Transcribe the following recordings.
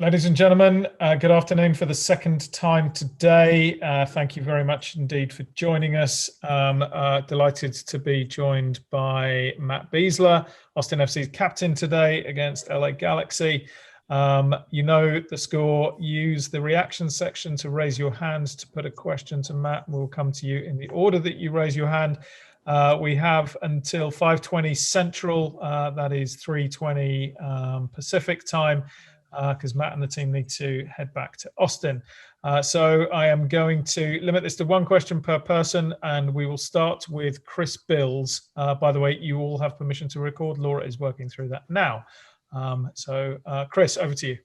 Ladies and gentlemen, good afternoon for the second time today. Thank you very much indeed for joining us. Delighted to be joined by Matt Besler, Austin FC's captain today against LA Galaxy. You know the score. Use the reaction section to raise your hands to put a question to Matt. We'll come to you in the order that you raise your hand. We have until 5:20 Central, that is 3:20 Pacific time, because Matt and the team need to head back to Austin. So I am going to limit this to one question per person, and we will start with Chris Bills. By the way, you all have permission to record. Laura is working through that now. Chris, over to you.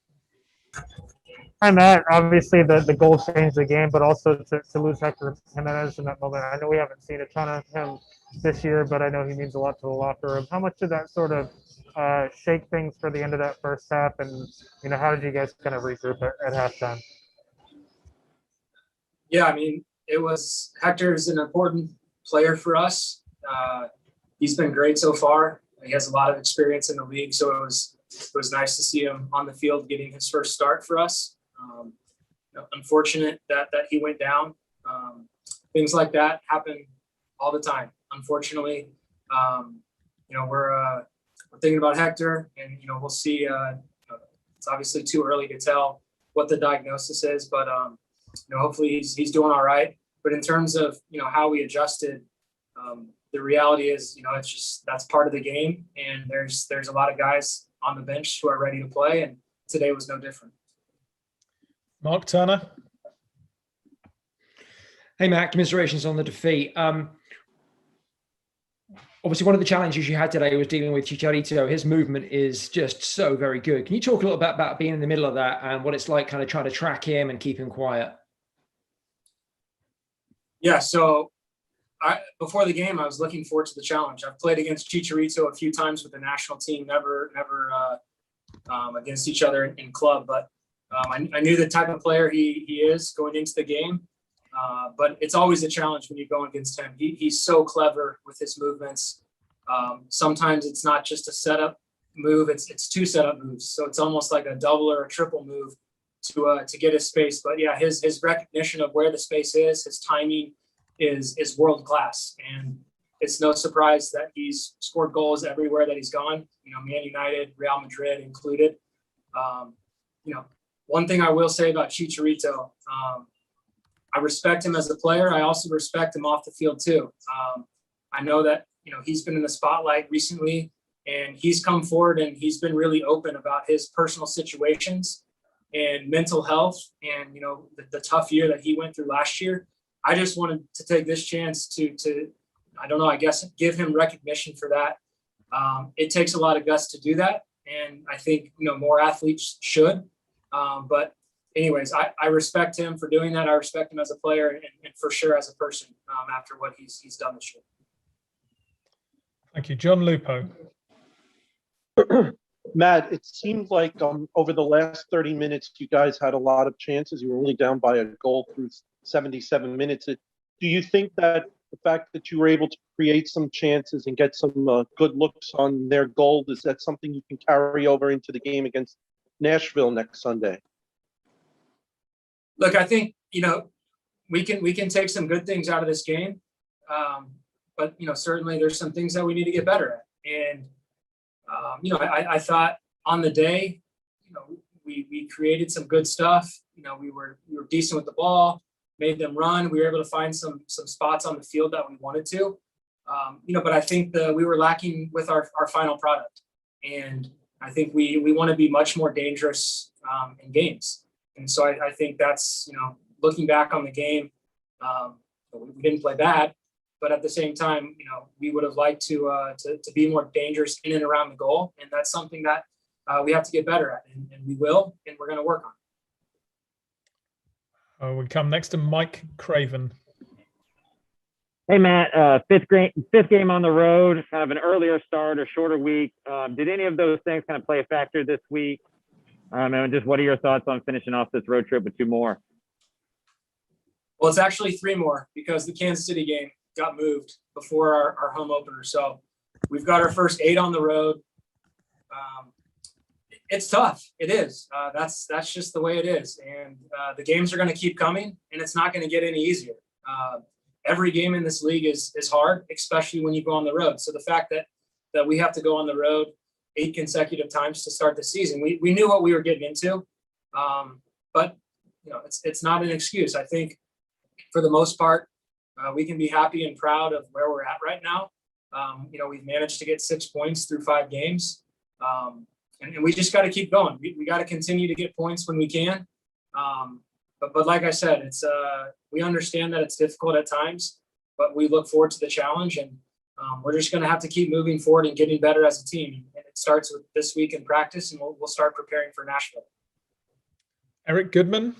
Hi, Matt. Obviously, the goal changed the game, but also to lose Hector Moreno in that moment. I know we haven't seen a ton of him this year, but I know he means a lot to the locker room. How much did that sort of shake things for the end of that first half? And, how did you guys kind of regroup at halftime? Yeah, I mean, Hector's an important player for us. He's been great so far. He has a lot of experience in the league, so it was nice to see him on the field getting his first start for us. Unfortunate that he went down. Things like that happen all the time, unfortunately. We're thinking about Hector, and we'll see. It's obviously too early to tell what the diagnosis is, but hopefully he's doing all right. But in terms of how we adjusted, the reality is that's part of the game, and there's a lot of guys on the bench who are ready to play, and today was no different. Mark Turner. Hey, Matt, commiserations on the defeat. Obviously, one of the challenges you had today was dealing with Chicharito. His movement is just so very good. Can you talk a little bit about being in the middle of that and what it's like kind of trying to track him and keep him quiet? Yeah, so before the game, I was looking forward to the challenge. I've played against Chicharito a few times with the national team, never against each other in club, but I knew the type of player he is going into the game. But it's always a challenge when you go against him. He's so clever with his movements. Sometimes it's not just a setup move; it's two setup moves. So it's almost like a double or a triple move to get his space. But yeah, his recognition of where the space is, his timing is world class, and it's no surprise that he's scored goals everywhere that he's gone. Man United, Real Madrid included. One thing I will say about Chicharito. I respect him as a player. I also respect him off the field too. I know that he's been in the spotlight recently, and he's come forward and he's been really open about his personal situations and mental health, and the tough year that he went through last year. I just wanted to take this chance to I don't know, I guess give him recognition for that. It takes a lot of guts to do that, and I think more athletes should. But anyways, I respect him for doing that. I respect him as a player and for sure as a person after what he's done this year. Thank you. John Lupo. Matt, it seemed like over the last 30 minutes, you guys had a lot of chances. You were only down by a goal through 77 minutes. Do you think that the fact that you were able to create some chances and get some good looks on their goal, is that something you can carry over into the game against Nashville next Sunday? Look, I think we can take some good things out of this game, but certainly there's some things that we need to get better at. And I thought on the day, we created some good stuff. We were decent with the ball, made them run. We were able to find some spots on the field that we wanted to, but I think we were lacking with our final product, and I think we want to be much more dangerous in games. And so I think that's, looking back on the game, we didn't play bad, but at the same time, we would have liked to be more dangerous in and around the goal. And that's something that we have to get better at, and we will, and we're going to work on it. We come next to Mike Craven. Hey, Matt, fifth game on the road, kind of an earlier start, a shorter week. Did any of those things kind of play a factor this week? And just what are your thoughts on finishing off this road trip with 2 more? Well, it's actually 3 more because the Kansas City game got moved before our home opener. So we've got our first 8 on the road. It's tough. It is. That's just the way it is. And the games are going to keep coming, and it's not going to get any easier. Every game in this league is hard, especially when you go on the road. So the fact that we have to go on the road 8 consecutive times to start the season, we knew what we were getting into. But it's not an excuse. I think for the most part, we can be happy and proud of where we're at right now. We've managed to get 6 points through 5 games. And we just got to keep going. We got to continue to get points when we can. But like I said, it's we understand that it's difficult at times, but we look forward to the challenge, and we're just going to have to keep moving forward and getting better as a team. And it starts with this week in practice, and we'll start preparing for Nashville. Eric Goodman.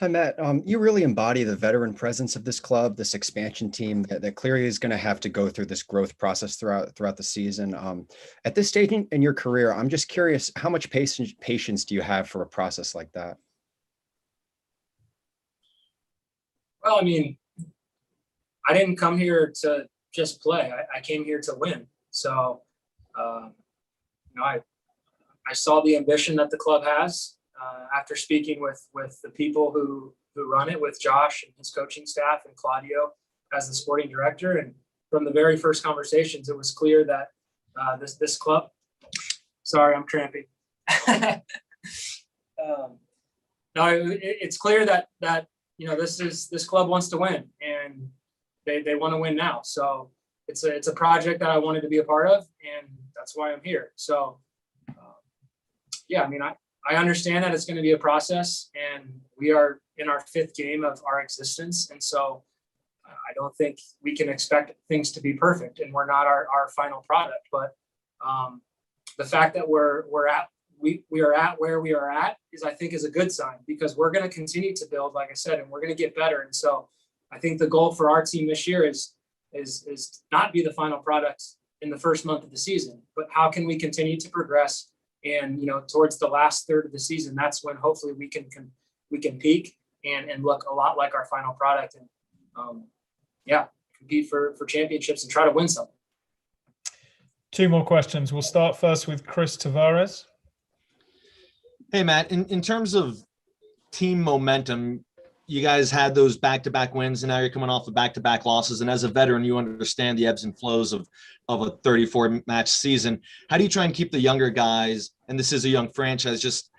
Hi, Matt. You really embody the veteran presence of this club, this expansion team that clearly is going to have to go through this growth process throughout the season. At this stage in your career, I'm just curious, how much patience do you have for a process like that? Well, I mean, I didn't come here to just play. I came here to win. So, I saw the ambition that the club has. After speaking with the people who run it, with Josh and his coaching staff and Claudio as the sporting director. And from the very first conversations, it was clear that this club, sorry, I'm cramping. It's clear that this club wants to win, and they want to win now. So it's a project that I wanted to be a part of, and that's why I'm here. So I understand that it's going to be a process, and we are in our 5th game of our existence. And so I don't think we can expect things to be perfect, and we're not our final product. But the fact that we are at where we are at I think is a good sign, because we're going to continue to build, like I said, and we're going to get better. And so I think the goal for our team this year is not be the final product in the first month of the season, but how can we continue to progress? And, towards the last third of the season, that's when hopefully we can peak and look a lot like our final product, and compete for championships and try to win something. 2 more questions. We'll start first with Chris Tavares. Hey, Matt, in terms of team momentum, you guys had those back-to-back wins, and now you're coming off of back-to-back losses. And as a veteran, you understand the ebbs and flows of a 34-match season. How do you try and keep the younger guys, and this is a young franchise, just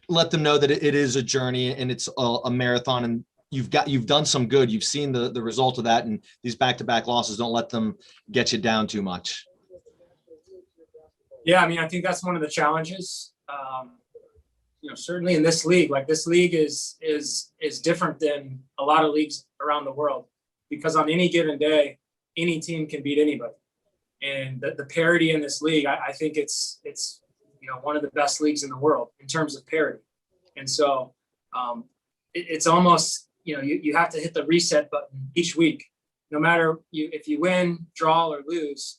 let them know that it is a journey and it's a marathon, and you've done some good. You've seen the result of that, and these back-to-back losses, don't let them get you down too much. Yeah, I mean, I think that's one of the challenges. Certainly in this league, is different than a lot of leagues around the world, because on any given day, any team can beat anybody. And the parity in this league, I think it's one of the best leagues in the world in terms of parity. And so it's almost, you have to hit the reset button each week, no matter if you win, draw, or lose.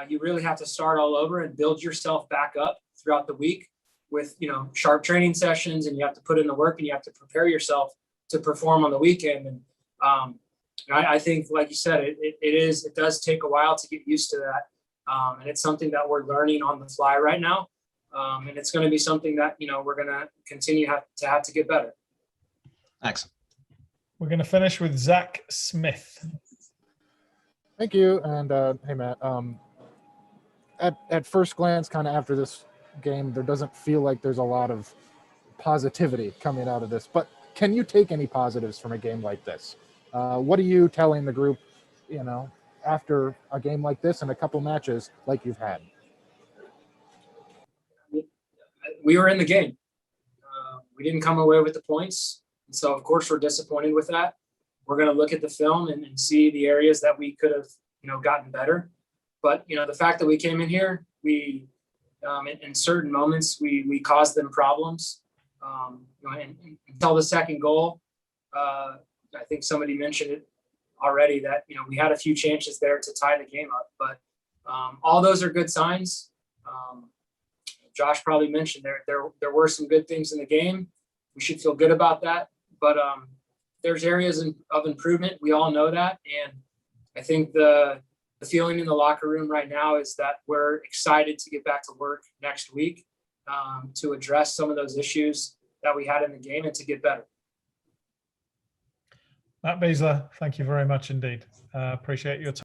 You really have to start all over and build yourself back up throughout the week with, sharp training sessions, and you have to put in the work, and you have to prepare yourself to perform on the weekend. And I think, like you said, it does take a while to get used to that. And it's something that we're learning on the fly right now. And it's going to be something that, we're going to continue to have to get better. Excellent. We're going to finish with Zach Smith. Thank you. And hey, Matt, at first glance, kind of after this game, there doesn't feel like there's a lot of positivity coming out of this, but can you take any positives from a game like this? What are you telling the group, after a game like this and a couple matches like you've had? We were in the game. We didn't come away with the points. And so, of course, we're disappointed with that. We're going to look at the film and see the areas that we could have, gotten better. But, the fact that we came in here, we, in certain moments, we caused them problems. And until the second goal, I think somebody mentioned it already that, we had a few chances there to tie the game up. But all those are good signs. Josh probably mentioned there were some good things in the game. We should feel good about that. But there's areas of improvement. We all know that. And I think the the feeling in the locker room right now is that we're excited to get back to work next week to address some of those issues that we had in the game and to get better. Matt Besler, thank you very much indeed. Appreciate your time.